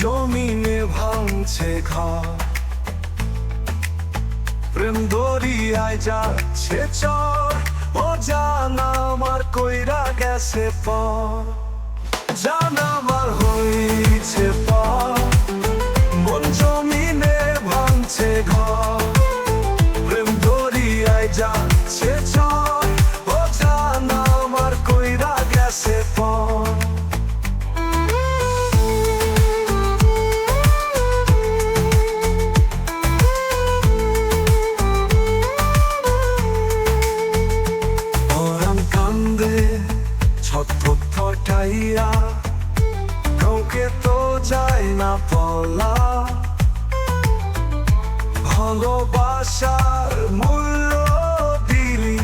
জমিনে ভাঙছে ঘর, প্রেম দরিয়ায় যাচ্ছে চর। ও জান আমার কইরা গেছে পর, জান আমার হইছে পর। মন জমিনে ভাঙছে ঘর, প্রেম দরিয়ায় যাচ্ছে চর। ও জান আমার কইরা গেছে পর। ছটফটাইয়া কাউকে তো যায় না বলা, ভালোবাসার মূল্য দিলি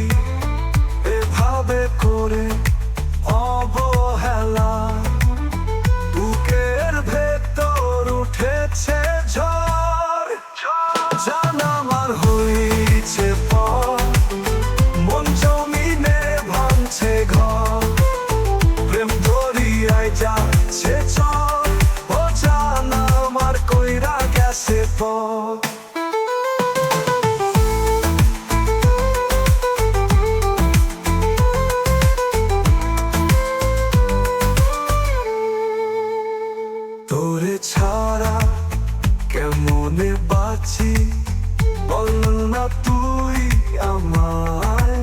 এভাবে করে অবহেলা। বুকের ভেতর উঠেছে ঝড়, জান আমার হইছে পর। মন জমিনে ভাঙছে ঘর, প্রেম দরিয়ায় যাচ্ছে চর। ও জান আমার কইরা গেছে পর। তোরে ছাড়া কেমনে বাঁচি বল না তুই আমায়।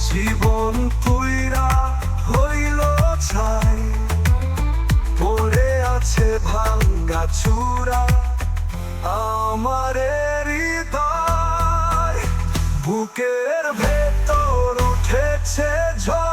জীবন পুইরা হইল ছাই, পড়ে আছে ভাঙ্গা চূড়া আমার হৃদয়। বুকের ভেতর উঠেছে ঝড়,